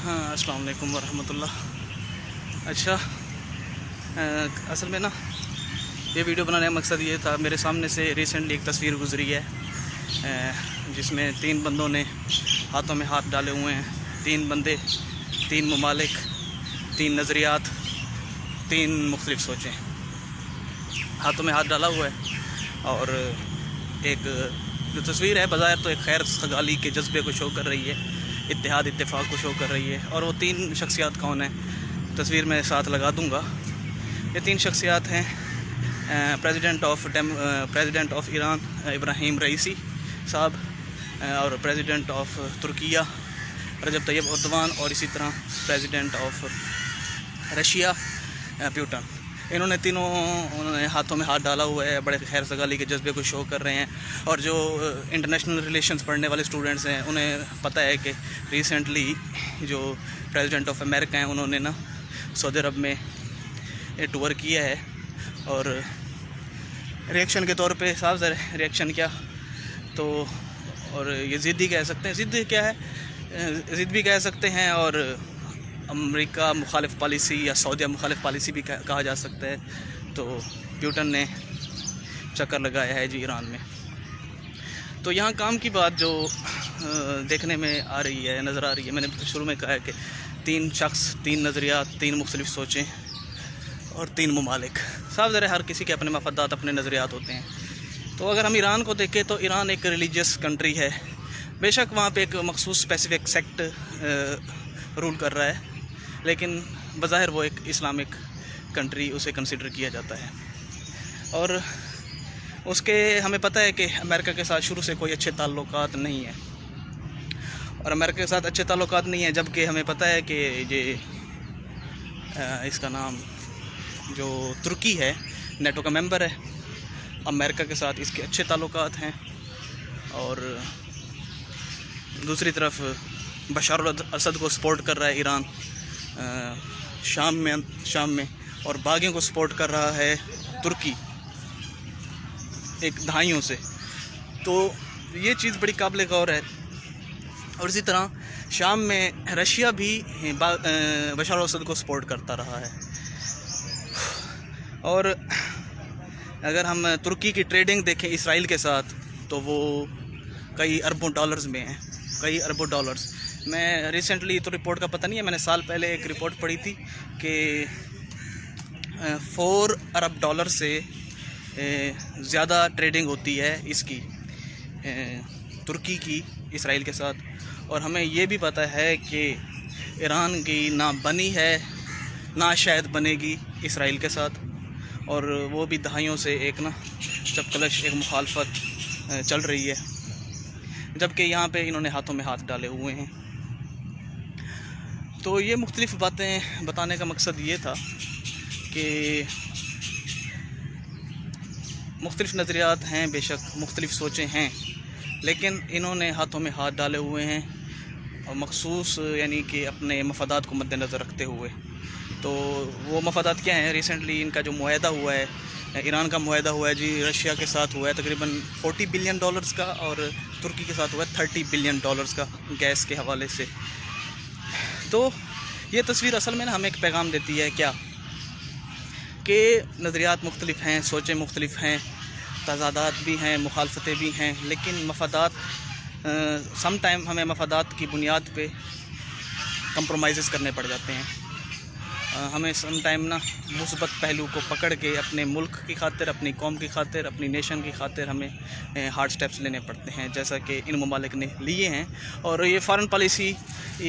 ہاں، السلام علیکم ورحمۃ اللہ۔ اچھا، اصل میں نا یہ ویڈیو بنانے کا مقصد یہ تھا، میرے سامنے سے ریسنٹلی ایک تصویر گزری ہے جس میں 3 بندوں نے ہاتھوں میں ہاتھ ڈالے ہوئے ہیں۔ 3 بندے، 3 ممالک، 3 نظریات، 3 مختلف سوچیں، ہاتھوں میں ہاتھ ڈالا ہوا ہے۔ اور ایک جو تصویر ہے بظاہر تو ایک خیر سگالی کے جذبے کو شو کر رہی ہے، اتحاد اتفاق کو شو کر رہی ہے۔ اور وہ 3 شخصیات کون ہیں، تصویر میں ساتھ لگا دوں گا۔ یہ 3 شخصیات ہیں president of Iran Ebrahim Raisi صاحب، اور پریزیڈنٹ آف ترکیہ رجب طیب اردوان، اور اسی طرح پریزیڈنٹ آف رشیا پیوٹن۔ انہوں نے ہاتھوں میں ہاتھ ڈالا ہوا ہے، بڑے خیر سگالی کے جذبے کو شو کر رہے ہیں۔ اور جو انٹرنیشنل ریلیشنز پڑھنے والے اسٹوڈنٹس ہیں انہیں پتہ ہے کہ ریسنٹلی جو پریزیڈنٹ آف امریکہ ہیں انہوں نے نا سعودی عرب میں ٹور کیا ہے، اور ریئیکشن کے طور پہ صاف ظاہر ریئیکشن کیا تو، اور یہ ضد ہی کہہ سکتے ہیں، ضد کیا ہے، ضد بھی کہہ سکتے ہیں، اور امریکہ مخالف پالیسی یا سعودیہ مخالف پالیسی بھی کہا جا سکتا ہے۔ تو پیوٹن نے چکر لگایا ہے جی ایران میں۔ تو یہاں کام کی بات جو دیکھنے میں آ رہی ہے، نظر آ رہی ہے، میں نے شروع میں کہا ہے کہ 3 شخص، 3 نظریات، 3 مختلف سوچیں اور 3 ممالک۔ صاف ظاہر ہر کسی کے اپنے مفادات، اپنے نظریات ہوتے ہیں۔ تو اگر ہم ایران کو دیکھیں تو ایران ایک ریلیجیس کنٹری ہے، بے شک وہاں پہ ایک مخصوص اسپیسیفک سیکٹ رول کر رہا ہے، لیکن بظاہر وہ ایک اسلامک کنٹری اسے کنسیڈر کیا جاتا ہے۔ اور اس کے ہمیں پتہ ہے کہ امریکہ کے ساتھ شروع سے کوئی اچھے تعلقات نہیں ہیں، اور امریکہ کے ساتھ اچھے تعلقات نہیں ہیں، جبکہ ہمیں پتہ ہے کہ یہ اس کا نام جو ترکی ہے نیٹو کا ممبر ہے، امریکہ کے ساتھ اس کے اچھے تعلقات ہیں۔ اور دوسری طرف بشار الاسد کو سپورٹ کر رہا ہے ایران شام میں، اور باغیوں کو سپورٹ کر رہا ہے ترکی ایک دہائیوں سے۔ تو یہ چیز بڑی قابل غور ہے۔ اور اسی طرح شام میں رشیا بھی بشار الاسد کو سپورٹ کرتا رہا ہے۔ اور اگر ہم ترکی کی ٹریڈنگ دیکھیں اسرائیل کے ساتھ تو وہ کئی اربوں ڈالرز میں ہیں، کئی اربوں ڈالرز۔ میں ریسنٹلی تو رپورٹ کا پتہ نہیں ہے، میں نے سال پہلے ایک رپورٹ پڑھی تھی کہ 4 ارب ڈالر سے زیادہ ٹریڈنگ ہوتی ہے اس کی، ترکی کی اسرائیل کے ساتھ۔ اور ہمیں یہ بھی پتہ ہے کہ ایران کی نہ بنی ہے نہ شاید بنے گی اسرائیل کے ساتھ، اور وہ بھی دہائیوں سے ایک نا چپکلش ایک مخالفت چل رہی ہے، جبکہ یہاں پہ انہوں نے ہاتھوں میں ہاتھ ڈالے ہوئے ہیں۔ تو یہ مختلف باتیں بتانے کا مقصد یہ تھا کہ مختلف نظریات ہیں، بے شک مختلف سوچیں ہیں، لیکن انہوں نے ہاتھوں میں ہاتھ ڈالے ہوئے ہیں، اور مخصوص یعنی کہ اپنے مفادات کو مد نظر رکھتے ہوئے۔ تو وہ مفادات کیا ہیں؟ ریسنٹلی ان کا جو معاہدہ ہوا ہے، ایران کا معاہدہ ہوا ہے جی رشیا کے ساتھ ہوا ہے تقریباً $40 بلین کا، اور ترکی کے ساتھ ہوا ہے $30 بلین کا گیس کے حوالے سے۔ تو یہ تصویر اصل میں نا ہمیں ایک پیغام دیتی ہے کیا، کہ نظریات مختلف ہیں، سوچیں مختلف ہیں، تضادات بھی ہیں، مخالفتیں بھی ہیں، لیکن مفادات سم ٹائم ہمیں مفادات کی بنیاد پہ کمپرومائزز کرنے پڑ جاتے ہیں۔ ہمیں سم ٹائم نا مثبت پہلو کو پکڑ کے اپنے ملک کی خاطر، اپنی قوم کی خاطر، اپنی نیشن کی خاطر ہمیں ہارڈ سٹیپس لینے پڑتے ہیں، جیسا کہ ان ممالک نے لیے ہیں۔ اور یہ فارن پالیسی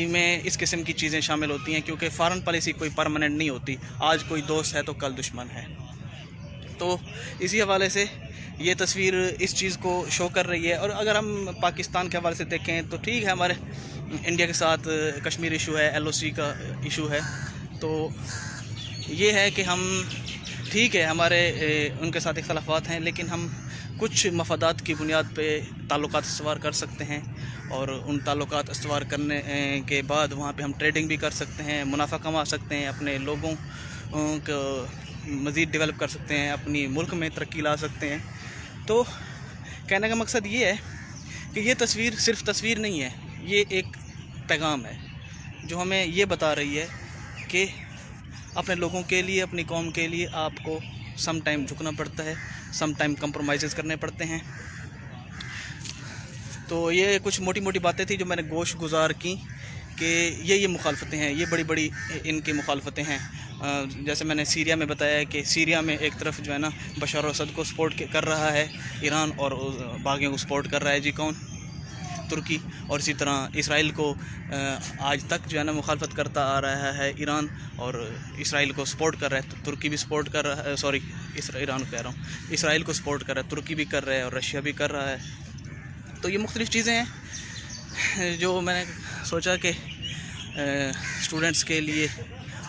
میں اس قسم کی چیزیں شامل ہوتی ہیں، کیونکہ فارن پالیسی کوئی پرماننٹ نہیں ہوتی، آج کوئی دوست ہے تو کل دشمن ہے۔ تو اسی حوالے سے یہ تصویر اس چیز کو شو کر رہی ہے۔ اور اگر ہم پاکستان کے حوالے سے دیکھیں تو ٹھیک ہے، ہمارے انڈیا کے ساتھ کشمیر ایشو ہے، LOC کا ایشو ہے، تو یہ ہے کہ ہم ٹھیک ہے ہمارے ان کے ساتھ اختلافات ہیں، لیکن ہم کچھ مفادات کی بنیاد پہ تعلقات استوار کر سکتے ہیں، اور ان تعلقات استوار کرنے کے بعد وہاں پہ ہم ٹریڈنگ بھی کر سکتے ہیں، منافع کما سکتے ہیں، اپنے لوگوں کو مزید ڈیولپ کر سکتے ہیں، اپنی ملک میں ترقی لا سکتے ہیں۔ تو کہنے کا مقصد یہ ہے کہ یہ تصویر صرف تصویر نہیں ہے، یہ ایک پیغام ہے جو ہمیں یہ بتا رہی ہے کہ اپنے لوگوں کے لیے، اپنی قوم کے لیے آپ کو سم ٹائم جھکنا پڑتا ہے، سم ٹائم کمپرومائزز کرنے پڑتے ہیں۔ تو یہ کچھ موٹی موٹی باتیں تھیں جو میں نے گوش گزار کی کہ یہ مخالفتیں ہیں، یہ بڑی بڑی ان کی مخالفتیں ہیں۔ جیسے میں نے سیریا میں بتایا کہ سیریا میں ایک طرف جو ہے نا بشار الاسد کو سپورٹ کر رہا ہے ایران، اور باغیوں کو سپورٹ کر رہا ہے کون؟ ترکی۔ اور اسی طرح اسرائیل کو آج تک جو ہے نا مخالفت کرتا آ رہا ہے ایران، اور اسرائیل کو سپورٹ کر رہا ہے، ترکی بھی سپورٹ کر رہا ہے، ایران کہہ رہا ہوں، اسرائیل کو سپورٹ کر رہا ہے، ترکی بھی کر رہا ہے اور رشیا بھی کر رہا ہے۔ تو یہ مختلف چیزیں ہیں جو میں نے سوچا کہ اسٹوڈنٹس کے لیے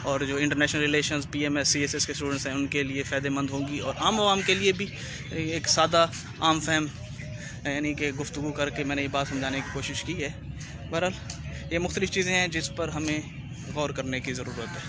اور جو انٹرنیشنل ریلیشنز PMS CSS کے اسٹوڈنٹس ہیں ان کے لیے فائدہ مند ہوں گی، اور عام عوام کے لیے بھی ایک سادہ عام فہم یعنی کہ گفتگو کر کے میں نے یہ بات سمجھانے کی کوشش کی ہے۔ بہرحال یہ مختلف چیزیں ہیں جس پر ہمیں غور کرنے کی ضرورت ہے۔